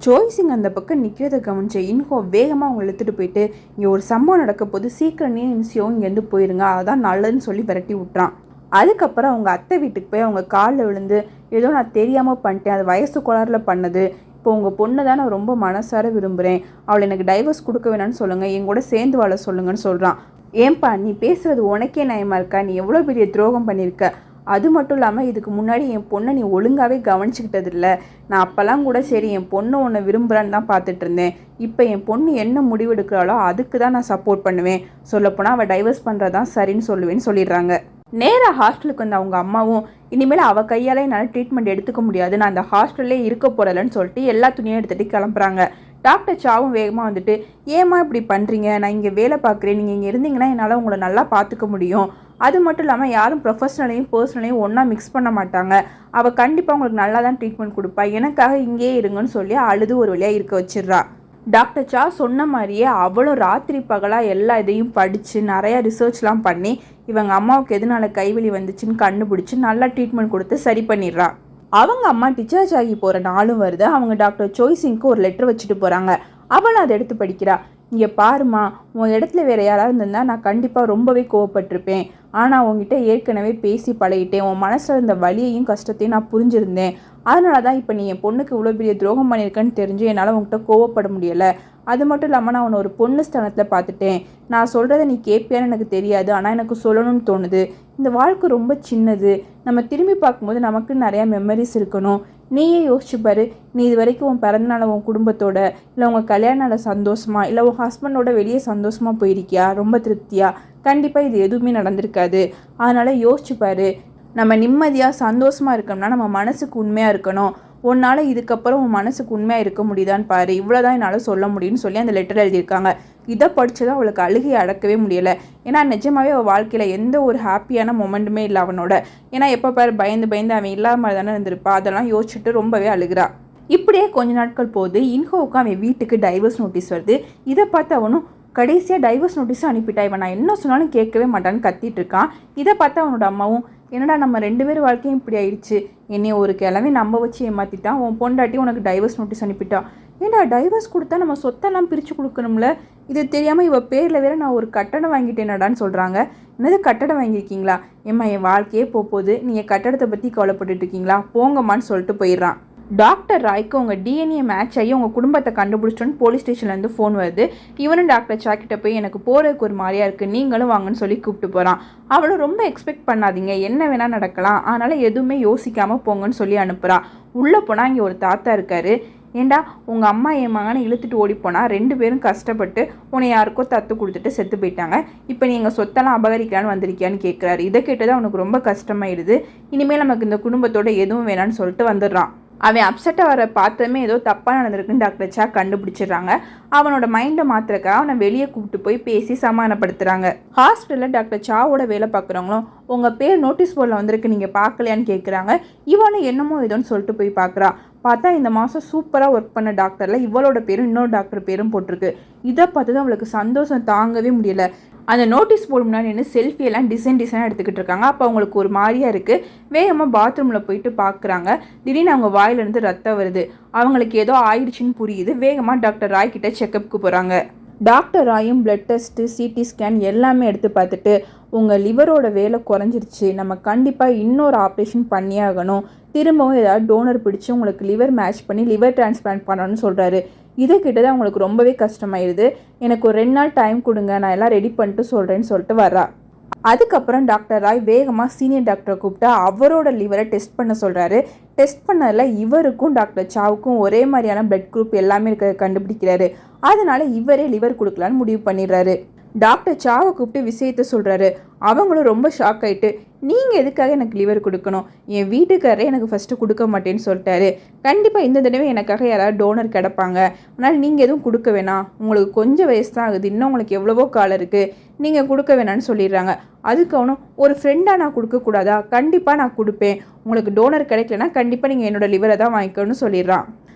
ஜோய்சிங் அந்த பக்கம் நிற்கிறத கவனிச்ச இன்ஹோ வேகமாக அவங்க இழுத்துட்டு போயிட்டு, இங்கே ஒரு சம்பவம் நடக்க போது, சீக்கிரம் நீ நிச்சயம் இங்கேருந்து போயிருங்க, அதான் நல்லதுன்னு சொல்லி விரட்டி விட்றான். அதுக்கப்புறம் அவங்க அத்தை வீட்டுக்கு போய் அவங்க காலில் விழுந்து, ஏதோ நான் தெரியாமல் பண்ணிட்டேன், அது வயசு கோளாறில் பண்ணது, இப்போ உங்கள் பொண்ணை தான் நான் ரொம்ப மனசார விரும்புகிறேன், அவளை எனக்கு டைவர்ஸ் கொடுக்க வேணான்னு சொல்லுங்கள், என் கூட சேர்ந்து வாழ சொல்லுங்கன்னு சொல்கிறான். ஏன்பா நீ பேசுகிறது உனக்கே நயமாக இருக்கா? நீ எவ்வளோ பெரிய துரோகம் பண்ணியிருக்க. அது மட்டும் இல்லாமல் இதுக்கு முன்னாடி என் பொண்ணை நீ ஒழுங்காகவே கவனிச்சிக்கிட்டது இல்லை. நான் அப்போல்லாம் கூட சரி என் பொண்ணு உன்னை விரும்புகிறான்னு தான் பார்த்துட்டு இருந்தேன். இப்போ என் பொண்ணு என்ன முடிவெடுக்கிறாளோ அதுக்கு தான் நான் சப்போர்ட் பண்ணுவேன். சொல்லப்போனால் அவள் டைவர்ஸ் பண்ணுறதான் சரின்னு சொல்லுவேன்னு சொல்லிடுறாங்க. நேராக ஹாஸ்டலுக்கு வந்த அவங்க அம்மாவும், இனிமேல் அவள் கையால் என்னால் ட்ரீட்மெண்ட் எடுத்துக்க முடியாது, நான் அந்த ஹாஸ்டல்லே இருக்க போகிறலன்னு சொல்லிட்டு எல்லா துணியும் எடுத்துகிட்டு கிளம்புறாங்க. டாக்டர் சாவும் வேகமாக வந்துட்டு, ஏம்மா இப்படி பண்ணுறீங்க, நான் இங்கே வேலை பார்க்குறேன், நீங்கள் இங்கே இருந்தீங்கன்னா என்னால் உங்களை நல்லா பார்த்துக்க முடியும். அது மட்டும் இல்லாமல் யாரும் ப்ரொஃபஷனலையும் பர்சனலையும் ஒன்றா மிக்ஸ் பண்ண மாட்டாங்க, அவள் கண்டிப்பாக உங்களுக்கு நல்லா தான் ட்ரீட்மெண்ட் கொடுப்பா, எனக்காக இங்கேயே இருங்கன்னு சொல்லி அழுது ஒரு வழியாக இருக்க வச்சிடுறா. டாக்டர் சா சொன்ன மாதிரியே அவளும் ராத்திரி பகலாக எல்லா இதையும் படித்து நிறையா ரிசர்ச்லாம் பண்ணி இவங்க அம்மாவுக்கு எதனால கைவலி வந்துச்சுன்னு கண்டுபிடிச்சி நல்லா ட்ரீட்மெண்ட் கொடுத்து சரி பண்ணிடுறா. அவங்க அம்மா டிஸ்சார்ஜ் ஆகி போகிற நாளும் வருது. அவங்க டாக்டர் சோய்சிங்க்கு ஒரு லெட்டர் வச்சுட்டு போகிறாங்க. அவளும் அதை எடுத்து படிக்கிறா. இங்கே பாருமா, உன் இடத்துல வேறு யாராவது இருந்திருந்தா நான் கண்டிப்பாக ரொம்பவே கோவப்பட்டிருப்பேன். ஆனால் உங்ககிட்ட ஏற்கனவே பேசி பழகிட்டேன், உன் மனசில் இருந்த வலியையும் கஷ்டத்தையும் நான் புரிஞ்சிருந்தேன். அதனால தான் இப்போ நீ என் பொண்ணுக்கு இவ்வளோ பெரிய துரோகம் பண்ணியிருக்கேன்னு தெரிஞ்சு என்னால் உங்ககிட்ட கோவப்பட முடியலை. அது மட்டும் இல்லாமல் நான் உன்னை ஒரு பொண்ணு ஸ்தானத்தில் பார்த்துட்டேன். நான் சொல்கிறத நீ கேட்பியான்னு எனக்கு தெரியாது, ஆனால் எனக்கு சொல்லணும்னு தோணுது. இந்த வாழ்க்கை ரொம்ப சின்னது, நம்ம திரும்பி பார்க்கும்போது நமக்கு நிறையா மெமரிஸ் இருக்கணும். நீயே யோசிச்சு பாரு, நீ இது வரைக்கும் உன் பிறந்தநாளை உன் குடும்பத்தோட, இல்லை உங்கள் கல்யாண நாளை சந்தோஷமா, இல்லை உன் ஹஸ்பண்டோட வெளியே சந்தோஷமாக போயிருக்கியா, ரொம்ப திருப்தியா? கண்டிப்பாக இது எதுவுமே நடந்திருக்காது. அதனால் யோசிச்சு பாரு, நம்ம நிம்மதியாக சந்தோஷமாக இருக்கணும்னா நம்ம மனசுக்கு உண்மையாக இருக்கணும். உன்னால் இதுக்கப்புறம் உன் மனசுக்கு உண்மையாக இருக்க முடியுதான்னு பாரு, இவ்வளோதான் என்னால் சொல்ல முடியும்னு சொல்லி அந்த லெட்டர் எழுதியிருக்காங்க. இதை படித்ததான் அவளுக்கு அழுகையை அடக்கவே முடியலை. ஏன்னா நிஜமாகவே அவள் வாழ்க்கையில் எந்த ஒரு ஹாப்பியான மொமெண்ட்டுமே இல்லை அவனோட. ஏன்னா எப்போ பாரு பயந்து பயந்து அவன் இல்லாத மாதிரி தானே இருந்திருப்பா. அதெல்லாம் யோசிச்சுட்டு ரொம்பவே அழுகிறா. இப்படியே கொஞ்ச நாட்கள் போகுது. இன்ஹோவுக்கு அவன் வீட்டுக்கு டைவர்ஸ் நோட்டீஸ் வருது. இதை பார்த்து அவனும் கடைசியாக டைவர்ஸ் நோட்டீஸும் அனுப்பிட்டா, இவன் நான் என்ன சொன்னாலும் கேட்கவே மாட்டான்னு கத்திட்டு இருக்கான். இதை பார்த்து அவனோட அம்மாவும், என்னடா நம்ம 2 பேர் வாழ்க்கையும் இப்படி ஆயிடுச்சு, என்னைய ஒரு கிழமை நம்ப வச்சு ஏமாற்றிட்டான், உன் பொண்டாட்டி உனக்கு டைவர்ஸ் நோட்டீஸ் அனுப்பிட்டான். ஏன்டா டைவர்ஸ் கொடுத்தா நம்ம சொத்தெல்லாம் பிரித்து கொடுக்கணும்ல, இது தெரியாமல் இவள் பேரில் வேற நான் ஒரு கட்டடம் வாங்கிட்டேனடான்னு சொல்கிறாங்க. என்னது கட்டடம் வாங்கியிருக்கீங்களா? ஏம்மா என் வாழ்க்கையே போகுது, நீங்கள் கட்டடத்தை பற்றி கவலைப்பட்டுட்டு இருக்கீங்களா, போங்கம்மான்னு சொல்லிட்டு போயிடுறான். டாக்டர் ராய்க்கு உங்கள் டிஎன்ஏ மேட்ச் ஆகி உங்கள் குடும்பத்தை கண்டுபிடிச்சோன்னு போலீஸ் ஸ்டேஷன்லேருந்து ஃபோன் வருது. இவனும் டாக்டர் சாக்கிட்ட போய் எனக்கு போகிறதுக்கு ஒரு மாதிரியாக இருக்குது, நீங்களும் வாங்கன்னு சொல்லி கூப்பிட்டு போகிறான். அவளும் ரொம்ப எக்ஸ்பெக்ட் பண்ணாதீங்க, என்ன வேணால் நடக்கலாம், அதனால் எதுவுமே யோசிக்காமல் போங்கன்னு சொல்லி அனுப்புகிறா. உள்ளே போனால் இங்கே ஒரு தாத்தா இருக்கார். ஏண்டா உங்கள் அம்மா என் மகனை இழுத்துட்டு ஓடிப்போனால் 2 பேரும் கஷ்டப்பட்டு உன்னை யாருக்கோ தத்து கொடுத்துட்டு செத்து போயிட்டாங்க, இப்போ நீ எங்கள் சொத்தெல்லாம் அபகரிக்கலான்னு வந்திருக்கியான்னு கேட்குறாரு. இதை கேட்டது அவனுக்கு ரொம்ப கஷ்டமாயிடுது. இனிமேல் நமக்கு இந்த குடும்பத்தோட எதுவும் வேணான்னு சொல்லிட்டு வந்துடுறான். அவன் அப்செட்டாக வர பார்த்ததுமே ஏதோ தப்பாக நடந்திருக்குன்னு டாக்டர் சா கண்டுபிடிச்சிடுறாங்க. அவனோட மைண்டை மாத்திரக்காக அவனை வெளியே கூப்பிட்டு போய் பேசி சமாதானப்படுத்துகிறாங்க. ஹாஸ்பிட்டலில் டாக்டர் சாவோட வேலை பார்க்குறவங்களும், உங்கள் பேர் நோட்டீஸ் போர்டில் வந்திருக்கு, நீங்கள் பார்க்கலையான்னு கேட்குறாங்க. இவனும் என்னமோ ஏதோன்னு சொல்லிட்டு போய் பார்க்குறா. பார்த்தா இந்த மாதம் சூப்பராக ஒர்க் பண்ண டாக்டரில் இவளோட பேரும் இன்னொரு டாக்டர் பேரும் போட்டிருக்கு. இதை பார்த்து தான் அவளுக்கு சந்தோஷம் தாங்கவே முடியலை. அந்த நோட்டீஸ் போர்டு முன்னாடி நின்று செல்ஃபியெல்லாம் டிசைனாக எடுத்துக்கிட்டு இருக்காங்க. அப்போ அவங்களுக்கு ஒரு மாதிரியாக இருக்குது. வேகமாக பாத்ரூமில் போயிட்டு பார்க்குறாங்க. திடீர்னு அவங்க வாயிலிருந்து ரத்தம் வருது. அவங்களுக்கு ஏதோ ஆயிடுச்சுன்னு புரியுது. வேகமாக டாக்டர் ராய் கிட்ட செக்கப்புக்கு போகிறாங்க. டாக்டர் ராயும் பிளட் டெஸ்ட்டு, சிடி ஸ்கேன் எல்லாமே எடுத்து பார்த்துட்டு, உங்கள் லிவரோட வேலை குறைஞ்சிருச்சு, நம்ம கண்டிப்பாக இன்னொரு ஆப்ரேஷன் பண்ணியே ஆகணும், திரும்பவும் ஏதாவது டோனர் பிடிச்சி உங்களுக்கு லிவர் மேட்ச் பண்ணி லிவர் டிரான்ஸ்பிளான்ட் பண்ணணும்னு சொல்கிறாரு. இதை கிட்டதான் அவங்களுக்கு ரொம்பவே கஷ்டமாயிருது. எனக்கு ஒரு 2 நாள் டைம் கொடுங்க, நான் எல்லாம் ரெடி பண்ணிட்டு சொல்கிறேன்னு சொல்லிட்டு வர்றா. அதுக்கப்புறம் டாக்டர் ராய் வேகமாக சீனியர் டாக்டரை கூப்பிட்டு அவரோட லிவரை டெஸ்ட் பண்ண சொல்கிறாரு. டெஸ்ட் பண்ணதில் இவருக்கும் டாக்டர் சாவுக்கும் ஒரே மாதிரியான பிளட் குரூப் எல்லாமே இருக்கிறத கண்டுபிடிக்கிறாரு. அதனால இவரே லிவர் கொடுக்கலான்னு முடிவு பண்ணிடுறாரு. டாக்டர் சாவை கூப்பிட்டு விஷயத்த சொல்கிறாரு. அவங்களும் ரொம்ப ஷாக் ஆகிட்டு, நீங்கள் எதுக்காக எனக்கு லிவர் கொடுக்கணும், என் வீட்டுக்காரரே எனக்கு ஃபஸ்ட்டு கொடுக்க மாட்டேன்னு சொல்லிட்டாரு, கண்டிப்பாக இந்த தடவை எனக்காக யாராவது டோனர் கிடப்பாங்க, அதனால் நீங்கள் எதுவும் கொடுக்க வேணாம், உங்களுக்கு கொஞ்சம் வயசு தான் ஆகுது, இன்னும் உங்களுக்கு எவ்வளவோ காலம் இருக்குது, நீங்கள் கொடுக்க வேணான்னு சொல்லிடுறாங்க. அதுக்கு அவனும், ஒரு ஃப்ரெண்டாக நான் கொடுக்கக்கூடாதா, கண்டிப்பாக நான் கொடுப்பேன், உங்களுக்கு டோனர் கிடைக்கலனா கண்டிப்பாக நீங்கள் என்னோடய லிவரை தான் வாங்கிக்கணும்னு சொல்லிடுறான்.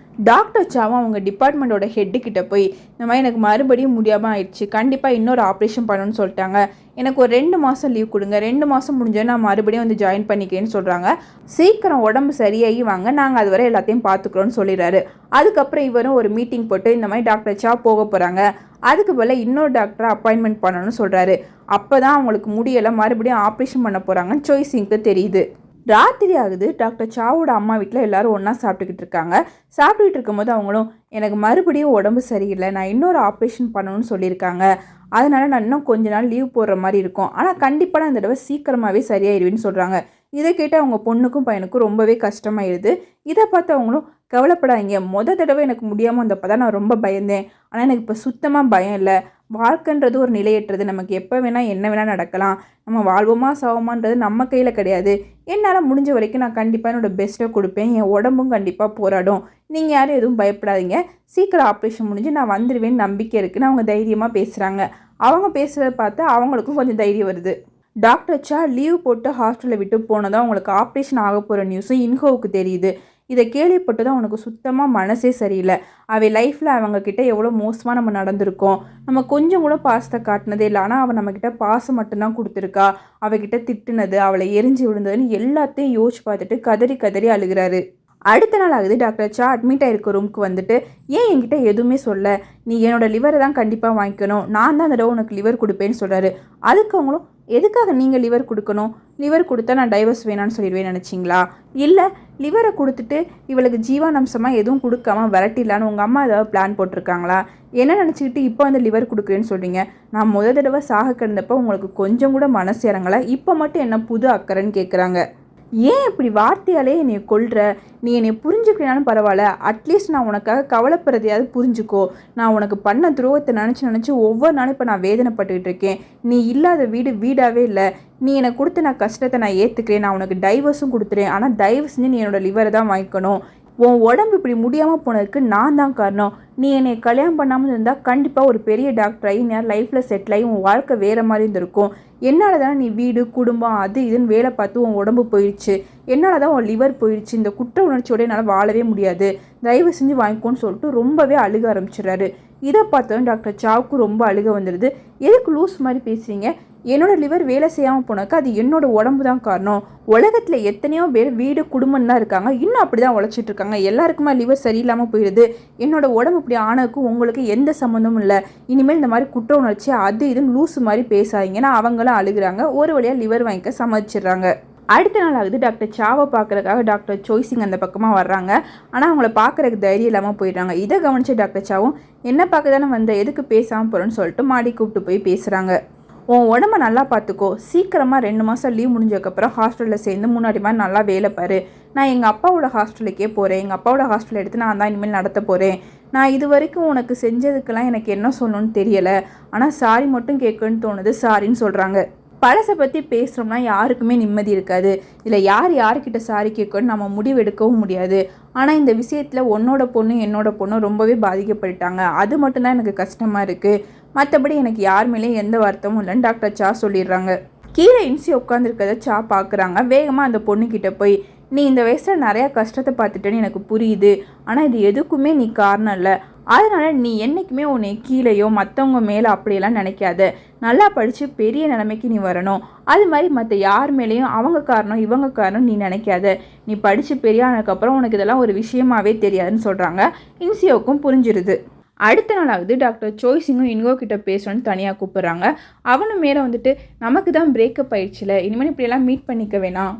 டாக்டர் சாவும் அவங்க டிபார்ட்மெண்ட்டோட ஹெட்டுக்கிட்ட போய் இந்த மாதிரி எனக்கு மறுபடியும் முடியாமல் ஆயிடுச்சு, கண்டிப்பாக இன்னொரு ஆப்ரேஷன் பண்ணணும்னு சொல்லிட்டாங்க, எனக்கு ஒரு 2 மாதம் லீவ் கொடுங்க, 2 மாதம் முடிஞ்சோன்னா நான் மறுபடியும் வந்து ஜாயின் பண்ணிக்கிறேன்னு சொல்கிறாங்க. சீக்கிரம் உடம்பு சரியாகி வாங்க, நாங்கள் அதுவரை எல்லாத்தையும் பார்த்துக்குறோன்னு சொல்லிடுறாரு. அதுக்கப்புறம் இவரும் ஒரு மீட்டிங் போட்டு இந்த மாதிரி டாக்டர் சா போக போகிறாங்க, அதுக்கு போல் இன்னொரு டாக்டரை அப்பாயின்மெண்ட் பண்ணணும்னு சொல்கிறாரு. அப்போ தான் அவங்களுக்கு முடியலை, மறுபடியும் ஆப்ரேஷன் பண்ண போகிறாங்கன்னு சோய் சிங்க்கு தெரியுது. ராத்திரி ஆகுது. டாக்டர் சாவோட அம்மா வீட்டில் எல்லாரும் ஒன்றா சாப்பிட்டுக்கிட்டு இருக்காங்க. சாப்பிட்டுக்கிட்டு இருக்கும்போது அவங்களும் எனக்கு மறுபடியும் உடம்பு சரியில்லை, நான் இன்னொரு ஆப்ரேஷன் பண்ணணும்னு சொல்லியிருக்காங்க, அதனால் நான் இன்னும் கொஞ்ச நாள் லீவ் போடுற மாதிரி இருக்கும், ஆனால் கண்டிப்பாக நான் இந்த தடவை சீக்கிரமாகவே சரியாயிருவேன்னு சொல்கிறாங்க. இதை கேட்டு அவங்க பொண்ணுக்கும் பையனுக்கும் ரொம்பவே கஷ்டமாயிருது. இதை பார்த்து அவங்களும் கவலைப்படாதீங்க, தடவை எனக்கு முடியாமல் வந்தப்போ தான் நான் ரொம்ப பயந்தேன், ஆனால் எனக்கு இப்போ சுத்தமாக பயம் இல்லை, வாழ்க்கைன்றது ஒரு நிலையற்றது, நமக்கு எப்போ வேணால் என்ன வேணால் நடக்கலாம், நம்ம வாழ்வோமா சாவோமான்றது நம்ம கையில் கிடையாது, என்னால் முடிஞ்ச வரைக்கும் நான் கண்டிப்பாக என்னோடய பெஸ்ட்டை கொடுப்பேன், என் உடம்பும் கண்டிப்பாக போராடும், நீங்கள் யாரும் எதுவும் பயப்படாதீங்க, சீக்கிரம் ஆப்ரேஷன் முடிஞ்சு நான் வந்துடுவேன்னு நம்பிக்கை இருக்குன்னு அவங்க தைரியமாக பேசுகிறாங்க. அவங்க பேசுகிறத பார்த்து அவங்களுக்கும் கொஞ்சம் தைரியம் வருது. டாக்டர் சா லீவ் போட்டு ஹாஸ்டலில் விட்டு போனதும் அவங்களுக்கு ஆப்ரேஷன் ஆக போகிற நியூஸும் இன்ஹோவுக்கு தெரியுது. இதை கேள்விப்பட்டதும் அவனுக்கு சுத்தமாக மனசே சரியில்லை. அவள் லைஃப்பில் அவங்கக்கிட்ட எவ்வளோ மோசமாக நம்ம நடந்திருக்கோம், நம்ம கொஞ்சம் கூட பாசத்தை காட்டினதே இல்லை, ஆனால் அவள் நம்மக்கிட்ட பாசம் மட்டும்தான் கொடுத்துருக்கா, அவகிட்ட திட்டுனது, அவளை எரிஞ்சு விழுந்ததுன்னு எல்லாத்தையும் யோசிச்சு பார்த்துட்டு கதறி கதறி அழுகிறாரு. அடுத்த நாள் ஆகுது. டாக்டர் சா அட்மிட் ஆகிருக்க ரூமுக்கு வந்துட்டு ஏன் என்கிட்ட எதுவுமே சொல்ல, நீ என்னோடய லிவரை தான் கண்டிப்பாக வாங்கிக்கணும், நான் தான் அந்த தடவை உனக்கு லிவர் கொடுப்பேன்னு சொல்கிறாரு. அதுக்கு அவங்களும் எதுக்காக நீங்கள் லிவர் கொடுக்கணும், லிவர் கொடுத்தா நான் டைவர்ஸ் வேணான்னு சொல்லிடுவேன் நினச்சிங்களா, இல்லை லிவரை கொடுத்துட்டு இவளுக்கு ஜீவானம்சமாக எதுவும் கொடுக்காம விரட்டிடலான்னு உங்கள் அம்மா ஏதாவது பிளான் போட்டிருக்காங்களா, என்ன நினச்சிக்கிட்டு இப்போ வந்து லிவர் கொடுக்குறேன்னு சொல்கிறீங்க, நான் தடவை சாக கிடந்தப்போ உங்களுக்கு கொஞ்சம் கூட மனசு இறங்கலை, இப்போ மட்டும் என்ன புது அக்கறைன்னு கேட்குறாங்க. ஏன் இப்படி வார்த்தையாலே என்னை கொல்ற, நீ என்னை புரிஞ்சுக்கலான்னு பரவாயில்ல, அட்லீஸ்ட் நான் உனக்காக கவலைப்படுறதையாவது புரிஞ்சுக்கோ, நான் உனக்கு பண்ண துரோகத்தை நினச்சி ஒவ்வொரு நாளும் இப்போ நான் வேதனைப்பட்டுக்கிட்டு இருக்கேன், நீ இல்லாத வீடு வீடாகவே இல்லை, நீ எனக்கு கொடுத்த நான் கஷ்டத்தை நான் ஏற்றுக்கிறேன், நான் உனக்கு டைவர்ஸும் கொடுத்துறேன், ஆனால் தயவு செஞ்சு நீ என்னோடய லிவரை தான் வாங்கிக்கணும், உன் உடம்பு இப்படி முடியாமல் போனதுக்கு நான் தான் காரணம், நீ என்னை கல்யாணம் பண்ணாமல் இருந்தால் கண்டிப்பாக ஒரு பெரிய டாக்டர் ஆகி நான் லைஃப்பில் செட்டில் ஆகி உன் வாழ்க்கை வேறு மாதிரி இருந்திருக்கும், என்னால் தானே நீ வீடு குடும்பம் அது இதுன்னு வேலை பார்த்து உன் உடம்பு போயிடுச்சு, என்னால் தான் உன் லிவர் போயிடுச்சு, இந்த குற்ற உணர்ச்சியோட என்னால் வாழவே முடியாது, தயவு செஞ்சு வாங்கிக்கோன்னு சொல்லிட்டு ரொம்பவே அழுக ஆரம்பிச்சிடுறாரு. இதை பார்த்தோம் டாக்டர் சாவுக்கு ரொம்ப அழுக வந்துடுது. எதுக்கு லூஸ் மாதிரி பேசுகிறீங்க, என்னோட லிவர் வேலை செய்யாமல் போனாக்கா அது என்னோட உடம்பு தான் காரணம், உலகத்தில் எத்தனையோ பேர் வீடு குடும்பம் தான் இருக்காங்க, இன்னும் அப்படி தான் உழைச்சிட்டு இருக்காங்க, எல்லாருக்குமா லிவர் சரியில்லாமல் போயிடுது, என்னோட உடம்பு இப்படி ஆனதுக்கும் உங்களுக்கு எந்த சம்மந்தமும் இல்லை, இனிமேல் இந்த மாதிரி குற்ற உணர்ச்சி அது இதுன்னு லூஸு மாதிரி பேசாதீங்கன்னா அவங்களும் அழுகிறாங்க. ஒரு வழியாக லிவர் வாங்கிக்க சம்மதிச்சிடுறாங்க. அடுத்த நாள் ஆகுது. டாக்டர் சாவை பார்க்குறதுக்காக டாக்டர் சோய் சிங் அந்த பக்கமாக வர்றாங்க. ஆனால் அவங்கள பார்க்குறதுக்கு தைரியம் இல்லாமல் போயிடுறாங்க. இதை கவனித்த டாக்டர் சாவும் என்ன பார்க்க தானே வந்த, எதுக்கு பேசாமல் போகிறேன்னு சொல்லிட்டு மாடி கூப்பிட்டு போய் பேசுகிறாங்க. உன் உடம்ப நல்லா பார்த்துக்கோ, சீக்கிரமாக 2 மாதம் லீவ் முடிஞ்சதுக்கப்புறம் ஹாஸ்டலில் சேர்ந்து முன்னாடி மாதிரி நல்லா வேலை பாரு, நான் எங்கள் அப்பாவோட ஹாஸ்டலுக்கே போகிறேன், எங்கள் அப்பாவோட ஹாஸ்டல் எடுத்து நான் தான் இனிமேல் நடத்த போகிறேன், நான் இது வரைக்கும் உனக்கு செஞ்சதுக்கெல்லாம் எனக்கு என்ன சொல்லணும்னு தெரியலை, ஆனால் சாரி மட்டும் கேட்கணுன்னு தோணுது, சாரின்னு சொல்கிறாங்க. பழசை பற்றி பேசுகிறோம்னா யாருக்குமே நிம்மதி இருக்காது, இதில் யார்கிட்ட சாரி கேட்கணும்னு நம்ம முடிவு எடுக்கவும் முடியாது. ஆனால் இந்த விஷயத்தில் உன்னோட பொண்ணு என்னோட பொண்ணும் ரொம்பவே பாதிக்கப்பட்டுட்டாங்க, அது மட்டும்தான் எனக்கு கஷ்டமாக இருக்குது, மற்றபடி எனக்கு யார் மேலேயும் எந்த வருத்தமும் இல்லைன்னு டாக்டர் சா சொல்லிடுறாங்க. கீழே இன்சி உட்காந்துருக்கத சா பார்க்குறாங்க. வேகமாக அந்த பொண்ணுக்கிட்ட போய் நீ இந்த வயசில் நிறையா கஷ்டத்தை பார்த்துட்டேன்னு எனக்கு புரியுது, ஆனால் இது எதுக்குமே நீ காரணம் இல்லை, அதனால் நீ என்றைக்குமே உன்னை கீழேயோ மற்றவங்க மேலே அப்படியெல்லாம் நினைக்காத, நல்லா படித்து பெரிய நிலைமைக்கு நீ வரணும், அது மாதிரி மற்ற யார் மேலேயும் அவங்க காரணம் இவங்க காரணம் நீ நினைக்காத, நீ படித்து பெரியானதுக்கப்புறம் உனக்கு இதெல்லாம் ஒரு விஷயமாவே தெரியாதுன்னு சொல்கிறாங்க. இன்சியோவுக்கும் புரிஞ்சிருது. அடுத்த நாள் ஆகுது. டாக்டர் சோய் சிங்கும் இன்கோ கிட்ட பேசணும்னு தனியாக கூப்பிட்றாங்க. அவனும் மேலே வந்துட்டு நமக்கு தான் பிரேக்கப் ஆயிடுச்சுல, இனிமேல் இப்படியெல்லாம் மீட் பண்ணிக்க வேணாம்,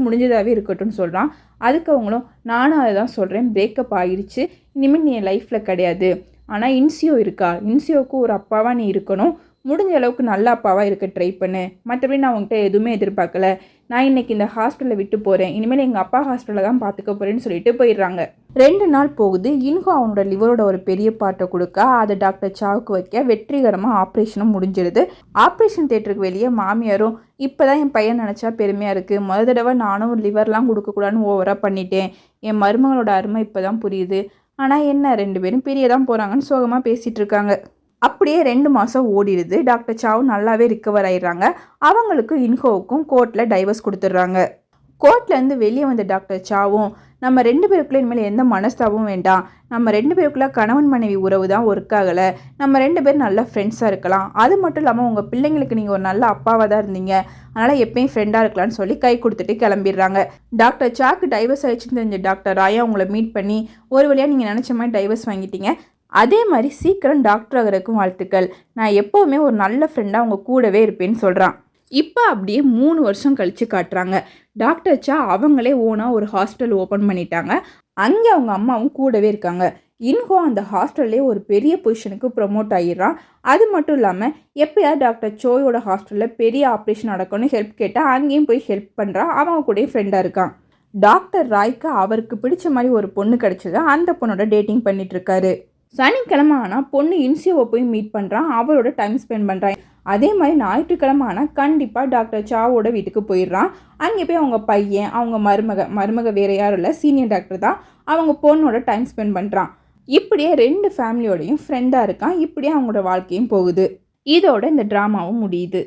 முடிஞ்சதாகவே இருக்கட்டும்னு சொல்கிறான். அதுக்கு அவங்களும் நானும் அதை தான் சொல்கிறேன், பிரேக்கப் ஆகிடுச்சு, இனிமேல் நீ என் லைஃப்பில் கிடையாது, ஆனால் இன்சியோ இருக்கா, இன்சியோவுக்கு ஒரு அப்பாவாக நீ இருக்கணும், முடிஞ்ச அளவுக்கு நல்ல அப்பாவாக இருக்க ட்ரை பண்ணு, மற்றபடி நான் உங்கள்கிட்ட எதுவுமே எதிர்பார்க்கல, நான் இன்றைக்கி இந்த ஹாஸ்பிட்டலை விட்டு போகிறேன், இனிமேல் எங்கள் அப்பா ஹாஸ்பிட்டலில் தான் பார்த்துக்க போகிறேன்னு சொல்லிட்டு போயிடுறாங்க. 2 நாள் போகுது. இன்கோ அவனோட லிவரோட ஒரு பெரிய பாட்டை கொடுக்க அதை டாக்டர் சாவுக்கு வைக்க வெற்றிகரமாக ஆப்ரேஷனும் முடிஞ்சிருது. ஆப்ரேஷன் தேட்டருக்கு வெளியே மாமியாரும் இப்போ தான் என் பையன் நினச்சா பெருமையாக இருக்குது, தடவை நானும் லிவர்லாம் கொடுக்கக்கூடாதுன்னு ஓவராக பண்ணிட்டேன், என் மருமகளோட அருமை இப்போ தான் புரியுது, ஆனால் என்ன 2 பேரும் பிரிய தான் போகிறாங்கன்னு சோகமாக பேசிகிட்டு இருக்காங்க. அப்படியே 2 மாதம் ஓடிடுது. டாக்டர் சாவும் நல்லாவே ரிக்கவர் ஆயிடுறாங்க. அவங்களுக்கும் இன்ஹோவுக்கும் கோர்ட்டில் டைவர்ஸ் கொடுத்துட்றாங்க. கோர்ட்லேருந்து வெளியே வந்த டாக்டர் சாவும் நம்ம 2 பேருக்குள்ளே இனிமேல் எந்த மனஸ்தாபமும் வேண்டாம், நம்ம 2 பேருக்குள்ளே கணவன் மனைவி உறவு தான் ஒர்க் ஆகலை, நம்ம 2 பேரும் நல்ல ஃப்ரெண்ட்ஸாக இருக்கலாம், அது மட்டும் இல்லாமல் உங்கள் பிள்ளைங்களுக்கு நீங்கள் ஒரு நல்ல அப்பாவாக தான் இருந்தீங்க, அதனால் எப்பயும் ஃப்ரெண்டாக இருக்கலாம்னு சொல்லி கை கொடுத்துட்டு கிளம்பிடுறாங்க. டாக்டர் சாக்கு டைவர்ஸ் ஆகிடுச்சுன்னு தெரிஞ்ச டாக்டர் ராயா உங்களை மீட் பண்ணி ஒரு வழியாக நீங்கள் நினச்ச மாதிரி டைவர்ஸ் வாங்கிட்டீங்க, அதே மாதிரி சீக்கிரம் டாக்டர் ஆகிறதுக்கும் வாழ்த்துக்கள், நான் எப்போவுமே ஒரு நல்ல ஃப்ரெண்டாக உங்கள் கூடவே இருப்பேன்னு சொல்கிறான். இப்போ அப்படியே 3 வருஷம் கழித்து காட்டுறாங்க. டாக்டர் சா அவங்களே ஓனாக ஒரு ஹாஸ்டல் ஓப்பன் பண்ணிட்டாங்க. அங்கே அவங்க அம்மாவும் கூடவே இருக்காங்க. இன்ஹோ அந்த ஹாஸ்டல்லே ஒரு பெரிய பொசிஷனுக்கு ப்ரொமோட் ஆகிடுறான். அது மட்டும் இல்லாமல் எப்போயாவது டாக்டர் சோயோட ஹாஸ்டலில் பெரிய ஆப்ரேஷன் நடக்கணும்னு ஹெல்ப் கேட்டால் அங்கேயும் போய் ஹெல்ப் பண்ணுறான். அவங்க கூட ஃப்ரெண்டாக இருக்கான். டாக்டர் ராய்க்கு அவருக்கு பிடிச்ச மாதிரி ஒரு பொண்ணு கிடச்சது. அந்த பொண்ணோட டேட்டிங் பண்ணிகிட்ருக்காரு. சனிக்கிழமை ஆனால் பொண்ணு இன்சியோவை போய் மீட் பண்ணுறான், அவரோட டைம் ஸ்பெண்ட் பண்ணுறான். அதே மாதிரி ஞாயிற்றுக்கிழமை ஆனால் கண்டிப்பாக டாக்டர் சாவோட வீட்டுக்கு போயிடுறான். அங்கே போய் அவங்க பையன், அவங்க மருமக வேறு யாரும் இல்லை, சீனியர் டாக்டர் தான், அவங்க பொண்ணோட டைம் ஸ்பெண்ட் பண்ணுறான். இப்படியே 2 ஃபேமிலியோடையும் ஃப்ரெண்டாக இருக்கான். இப்படியே அவங்களோட வாழ்க்கையும் போகுது. இதோட இந்த ட்ராமாவும் முடியுது.